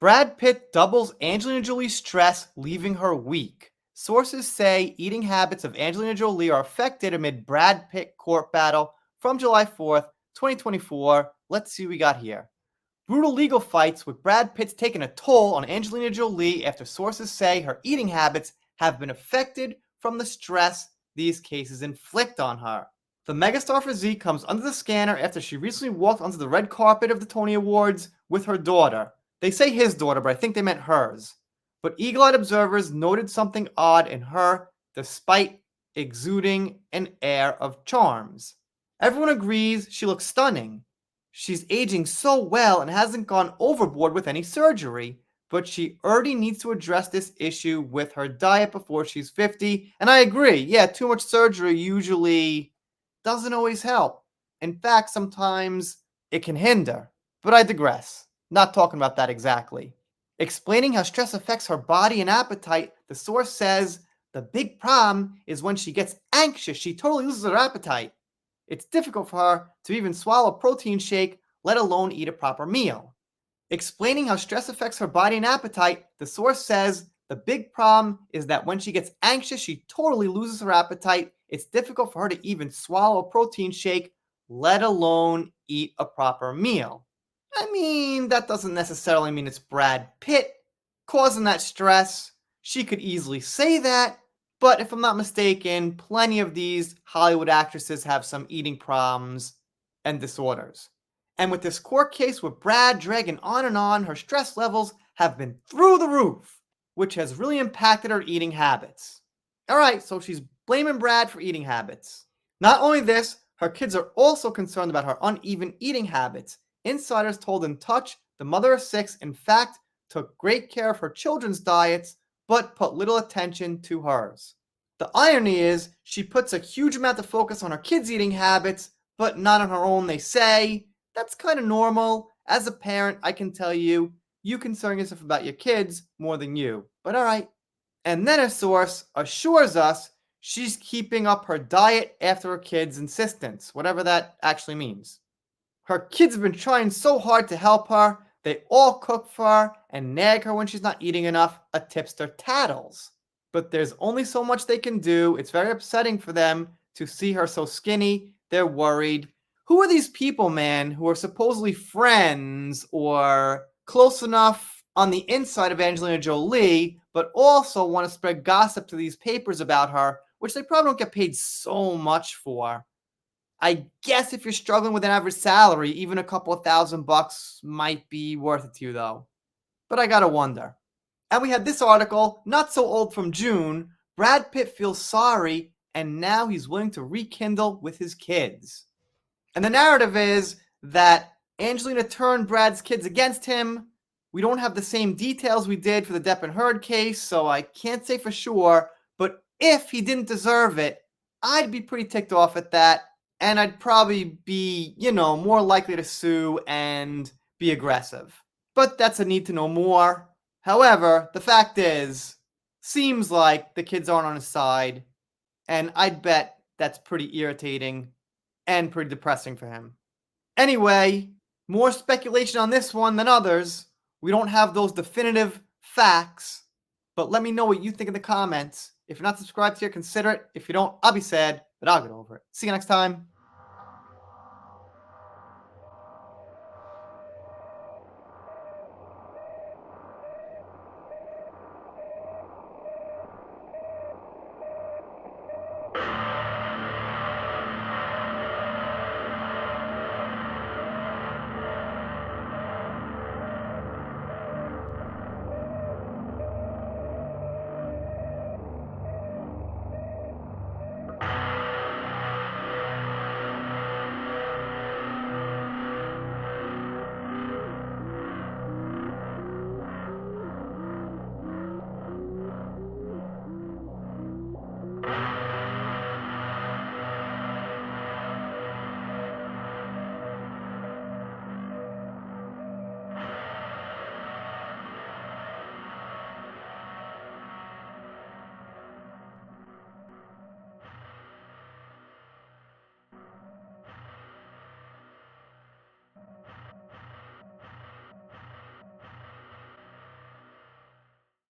Brad Pitt doubles Angelina Jolie's stress, leaving her weak. Sources say eating habits of Angelina Jolie are affected amid Brad Pitt court battle from July 4th, 2024. Let's see what we got here. Brutal legal fights with Brad Pitt's taking a toll on Angelina Jolie after sources say her eating habits have been affected from the stress these cases inflict on her. The megastar physique comes under the scanner after she recently walked onto the red carpet of the Tony Awards with her daughter. They say his daughter, but I think they meant hers. But eagle-eyed observers noted something odd in her despite exuding an air of charms. Everyone agrees she looks stunning. She's aging so well and hasn't gone overboard with any surgery, but she already needs to address this issue with her diet before she's 50. And I agree, yeah, too much surgery usually doesn't always help. In fact, sometimes it can hinder. But I digress. Not talking about that exactly. Explaining how stress affects her body and appetite, the source says the big problem is when she gets anxious, she totally loses her appetite. It's difficult for her to even swallow a protein shake, let alone eat a proper meal. Explaining how stress affects her body and appetite, the source says the big problem is that when she gets anxious, she totally loses her appetite. It's difficult for her to even swallow a protein shake, let alone eat a proper meal. I mean, that doesn't necessarily mean it's Brad Pitt causing that stress. She could easily say that, but if I'm not mistaken, plenty of these Hollywood actresses have some eating problems and disorders. And with this court case with Brad dragging on, her stress levels have been through the roof, which has really impacted her eating habits. Alright, so she's blaming Brad for eating habits. Not only this, her kids are also concerned about her uneven eating habits. Insiders told In Touch the mother of 6, in fact, took great care of her children's diets, but put little attention to hers. The irony is, she puts a huge amount of focus on her kids' eating habits, but not on her own, they say. That's kind of normal. As a parent, I can tell you, you concern yourself about your kids more than you. But alright. And then a source assures us she's keeping up her diet after her kids' insistence, whatever that actually means. Her kids have been trying so hard to help her. They all cook for her and nag her when she's not eating enough. A tipster tattles. But there's only so much they can do. It's very upsetting for them to see her so skinny. They're worried. Who are these people, man, who are supposedly friends or close enough on the inside of Angelina Jolie, but also want to spread gossip to these papers about her, which they probably don't get paid so much for? I guess if you're struggling with an average salary, even a couple of $1,000 might be worth it to you, though. But I gotta wonder. And we had this article, not so old, from June. Brad Pitt feels sorry, and now he's willing to rekindle with his kids. And the narrative is that Angelina turned Brad's kids against him. We don't have the same details we did for the Depp and Heard case, so I can't say for sure. But if he didn't deserve it, I'd be pretty ticked off at that. And I'd probably be, more likely to sue and be aggressive. But that's a need to know more. However, the fact is, seems like the kids aren't on his side. And I'd bet that's pretty irritating and pretty depressing for him. Anyway, more speculation on this one than others. We don't have those definitive facts. But let me know what you think in the comments. If you're not subscribed here, consider it. If you don't, I'll be sad, but I'll get over it. See you next time.